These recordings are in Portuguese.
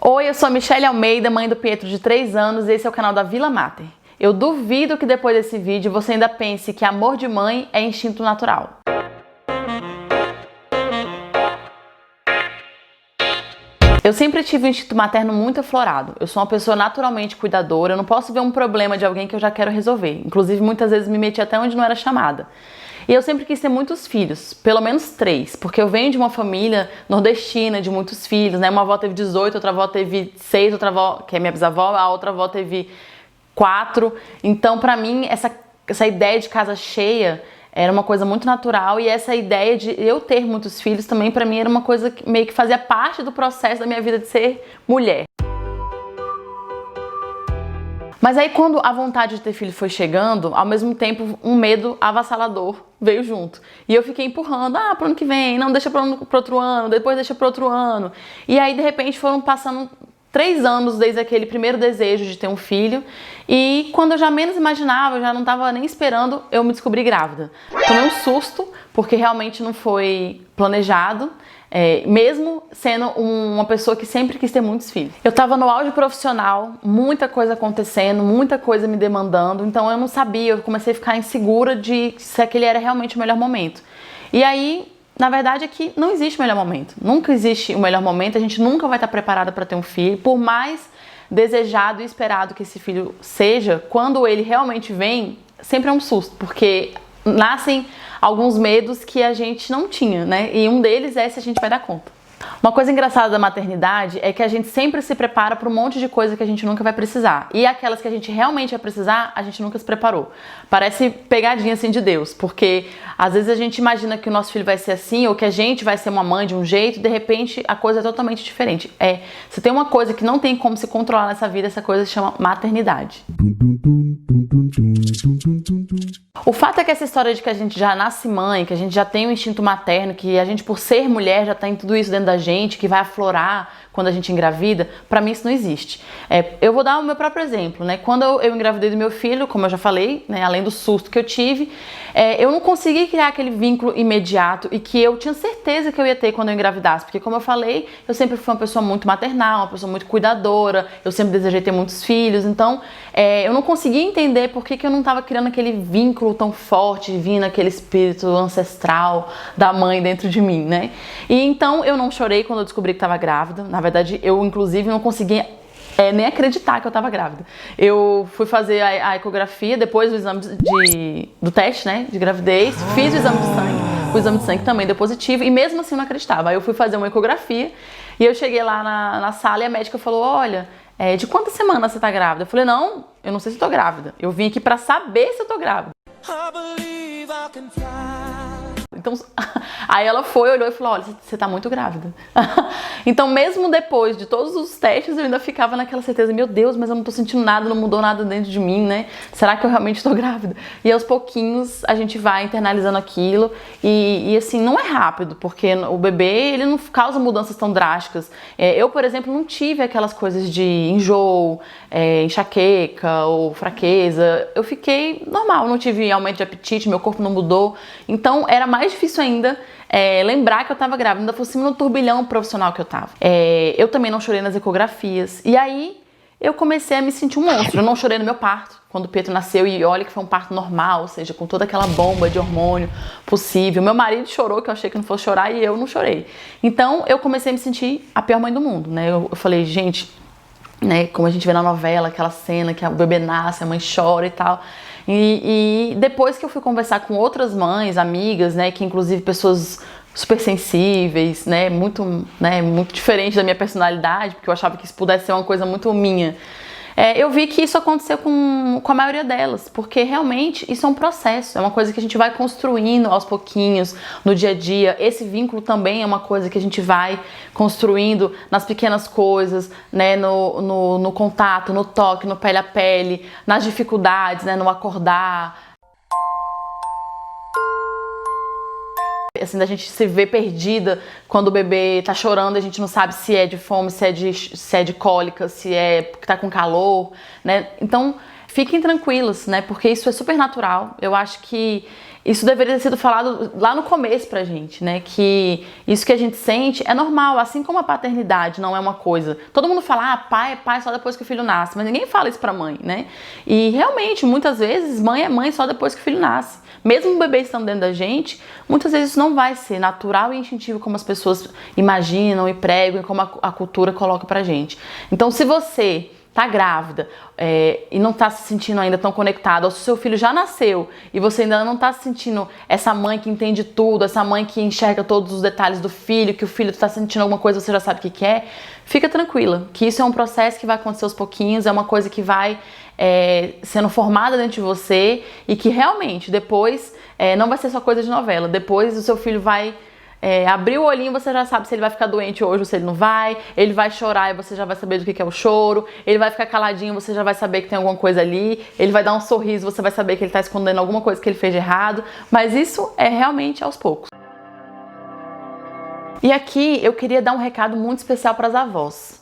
Oi, eu sou a Michelle Almeida, mãe do Pietro de 3 anos, e esse é o canal da Vila Mater. Eu duvido que depois desse vídeo você ainda pense que amor de mãe é instinto natural. Eu sempre tive um instinto materno muito aflorado. Eu sou uma pessoa naturalmente cuidadora, eu não posso ver um problema de alguém que eu já quero resolver. Inclusive, muitas vezes me meti até onde não era chamada. E eu sempre quis ter muitos filhos, pelo menos 3, porque eu venho de uma família nordestina de muitos filhos, né? Uma avó teve 18, outra avó teve 6, outra avó, que é minha bisavó, a outra avó teve 4. Então, pra mim, essa ideia de casa cheia era uma coisa muito natural, e essa ideia de eu ter muitos filhos também pra mim era uma coisa que meio que fazia parte do processo da minha vida de ser mulher. Mas aí quando a vontade de ter filho foi chegando, ao mesmo tempo um medo avassalador veio junto. E eu fiquei empurrando, pro ano que vem, não, deixa pro outro ano, depois deixa pro outro ano. E aí de repente foram passando 3 anos desde aquele primeiro desejo de ter um filho, e quando eu já menos imaginava, eu já não estava nem esperando, eu me descobri grávida. Tomei um susto, porque realmente não foi planejado, mesmo sendo uma pessoa que sempre quis ter muitos filhos. Eu estava no auge profissional, muita coisa acontecendo, muita coisa me demandando, então eu não sabia, eu comecei a ficar insegura de se aquele era realmente o melhor momento. E aí, na verdade é que não existe o melhor momento, nunca existe o melhor momento, a gente nunca vai estar preparada para ter um filho, por mais desejado e esperado que esse filho seja, quando ele realmente vem, sempre é um susto, porque nascem alguns medos que a gente não tinha, né? E um deles é se a gente vai dar conta. Uma coisa engraçada da maternidade é que a gente sempre se prepara para um monte de coisa que a gente nunca vai precisar. E aquelas que a gente realmente vai precisar, a gente nunca se preparou. Parece pegadinha assim de Deus, porque às vezes a gente imagina que o nosso filho vai ser assim, ou que a gente vai ser uma mãe de um jeito, e de repente a coisa é totalmente diferente. Se tem uma coisa que não tem como se controlar nessa vida, essa coisa se chama maternidade. O fato é que essa história de que a gente já nasce mãe, que a gente já tem um instinto materno, que a gente por ser mulher já tem tudo isso dentro da gente, que vai aflorar quando a gente engravida, pra mim isso não existe. Eu vou dar o meu próprio exemplo, né? Quando eu engravidei do meu filho, como eu já falei, né, além do susto que eu tive, eu não consegui criar aquele vínculo imediato e que eu tinha certeza que eu ia ter quando eu engravidasse, porque como eu falei, eu sempre fui uma pessoa muito maternal, uma pessoa muito cuidadora, eu sempre desejei ter muitos filhos, então eu não conseguia entender por que eu não estava criando aquele vínculo tão forte, vindo aquele espírito ancestral da mãe dentro de mim, né? E então eu não chorei quando eu descobri que estava grávida. Na verdade, eu inclusive não conseguia nem acreditar que eu estava grávida. Eu fui fazer a ecografia depois do exame do teste, né, de gravidez, fiz o exame de sangue também deu positivo, e mesmo assim eu não acreditava. Aí eu fui fazer uma ecografia e eu cheguei lá na sala e a médica falou: olha, de quantas semanas você tá grávida? Eu falei: não, eu não sei se eu tô grávida. Eu vim aqui pra saber se eu tô grávida. Então, aí ela foi, olhou e falou: olha, você tá muito grávida. Então, mesmo depois de todos os testes, eu ainda ficava naquela certeza: meu Deus, mas eu não tô sentindo nada, não mudou nada dentro de mim, né? Será que eu realmente tô grávida? E aos pouquinhos a gente vai internalizando aquilo, e assim, não é rápido, porque o bebê, ele não causa mudanças tão drásticas. Eu, por exemplo, não tive aquelas coisas de enjoo, enxaqueca ou fraqueza. Eu fiquei normal, não tive aumento de apetite, meu corpo não mudou. Então, era mais difícil ainda lembrar que eu tava grávida, ainda por cima no turbilhão profissional que eu tava. Eu também não chorei nas ecografias, e aí eu comecei a me sentir um monstro. Eu não chorei no meu parto, quando o Pietro nasceu, e olha que foi um parto normal, ou seja, com toda aquela bomba de hormônio possível. Meu marido chorou, que eu achei que não fosse chorar, e eu não chorei. Então eu comecei a me sentir a pior mãe do mundo, né? Eu falei: gente, né, como a gente vê na novela, aquela cena que o bebê nasce, a mãe chora e tal. E depois que eu fui conversar com outras mães, amigas, né, que inclusive pessoas super sensíveis, né, muito diferente da minha personalidade, porque eu achava que isso pudesse ser uma coisa muito minha, eu vi que isso aconteceu com a maioria delas, porque realmente isso é um processo, é uma coisa que a gente vai construindo aos pouquinhos, no dia a dia. Esse vínculo também é uma coisa que a gente vai construindo nas pequenas coisas, né, no contato, no toque, no pele a pele, nas dificuldades, né, no acordar. Assim, da gente se ver perdida quando o bebê tá chorando, a gente não sabe se é de fome, se é de cólica, se é porque tá com calor, né? Então, fiquem tranquilos, né? Porque isso é super natural. Eu acho que isso deveria ter sido falado lá no começo pra gente, né? Que isso que a gente sente é normal, assim como a paternidade não é uma coisa. Todo mundo fala, pai é pai só depois que o filho nasce, mas ninguém fala isso pra mãe, né? E realmente, muitas vezes, mãe é mãe só depois que o filho nasce. Mesmo o bebê estando dentro da gente, muitas vezes isso não vai ser natural e instintivo como as pessoas imaginam e pregam e como a cultura coloca pra gente. Então, se você tá grávida e não tá se sentindo ainda tão conectada, ou se seu filho já nasceu e você ainda não tá se sentindo essa mãe que entende tudo, essa mãe que enxerga todos os detalhes do filho, que o filho tá sentindo alguma coisa, você já sabe o que quer, fica tranquila, que isso é um processo que vai acontecer aos pouquinhos, é uma coisa que vai sendo formada dentro de você e que realmente depois não vai ser só coisa de novela, depois o seu filho vai abrir o olhinho, você já sabe se ele vai ficar doente hoje ou se ele não vai. Ele vai chorar e você já vai saber do que é o choro. Ele vai ficar caladinho, você já vai saber que tem alguma coisa ali. Ele vai dar um sorriso, você vai saber que ele está escondendo alguma coisa que ele fez de errado. Mas isso é realmente aos poucos. E aqui eu queria dar um recado muito especial para as avós.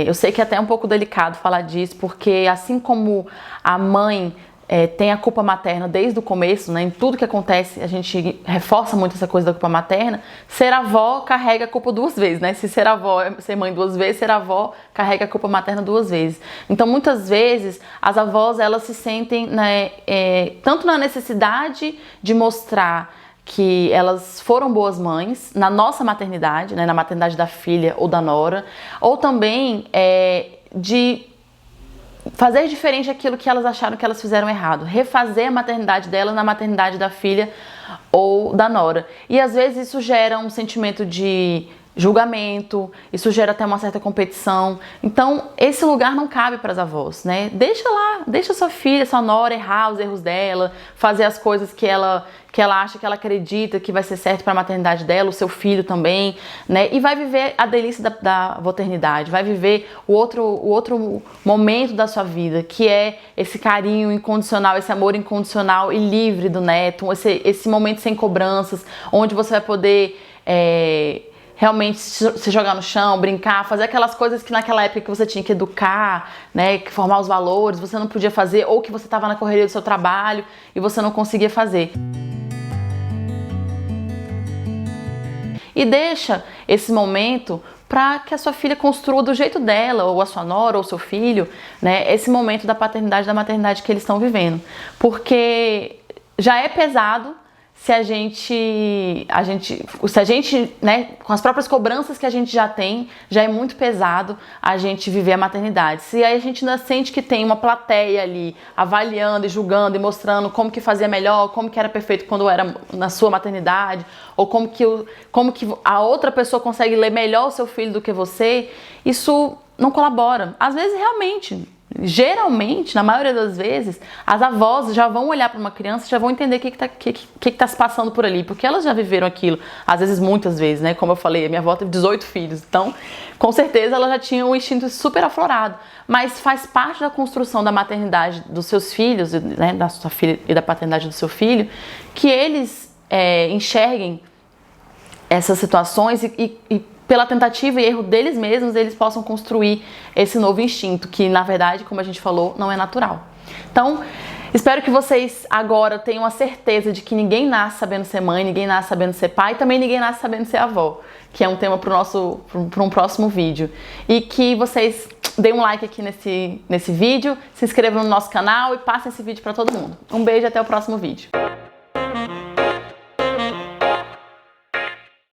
Eu sei que é até um pouco delicado falar disso, porque assim como a mãe tem a culpa materna desde o começo, né? Em tudo que acontece, a gente reforça muito essa coisa da culpa materna. Ser avó carrega a culpa duas vezes, né? Se ser avó é ser mãe duas vezes, ser avó carrega a culpa materna duas vezes. Então, muitas vezes, as avós, elas se sentem, né, tanto na necessidade de mostrar que elas foram boas mães na nossa maternidade, né? Na maternidade da filha ou da nora, ou também de fazer diferente aquilo que elas acharam que elas fizeram errado, refazer a maternidade delas na maternidade da filha ou da nora. E às vezes isso gera um sentimento de julgamento, isso gera até uma certa competição. Então, esse lugar não cabe para as avós, né? Deixa lá, deixa sua filha, sua nora errar os erros dela, fazer as coisas que ela acha, que ela acredita que vai ser certo para a maternidade dela, o seu filho também, né? E vai viver a delícia da maternidade, vai viver o outro momento da sua vida, que é esse carinho incondicional, esse amor incondicional e livre do neto, esse momento sem cobranças, onde você vai poder realmente se jogar no chão, brincar, fazer aquelas coisas que naquela época que você tinha que educar, né, que formar os valores, você não podia fazer, ou que você estava na correria do seu trabalho e você não conseguia fazer. E deixa esse momento para que a sua filha construa do jeito dela, ou a sua nora, ou seu filho, né, esse momento da paternidade, da maternidade que eles estão vivendo. Porque já é pesado se a gente, né, com as próprias cobranças que a gente já tem, já é muito pesado a gente viver a maternidade. Se aí a gente ainda sente que tem uma plateia ali avaliando e julgando e mostrando como que fazia melhor, como que era perfeito quando era na sua maternidade, ou como que a outra pessoa consegue ler melhor o seu filho do que você, isso não colabora. Às vezes realmente, geralmente, na maioria das vezes, as avós já vão olhar para uma criança e já vão entender o que tá se passando por ali, porque elas já viveram aquilo, às vezes, muitas vezes, né? Como eu falei, a minha avó teve 18 filhos, então, com certeza, ela já tinha um instinto super aflorado, mas faz parte da construção da maternidade dos seus filhos, né? Da sua filha e da paternidade do seu filho, que eles enxerguem essas situações e pela tentativa e erro deles mesmos, eles possam construir esse novo instinto, que na verdade, como a gente falou, não é natural. Então, espero que vocês agora tenham a certeza de que ninguém nasce sabendo ser mãe, ninguém nasce sabendo ser pai, também ninguém nasce sabendo ser avó, que é um tema para um próximo vídeo. E que vocês deem um like aqui nesse vídeo, se inscrevam no nosso canal e passem esse vídeo para todo mundo. Um beijo e até o próximo vídeo.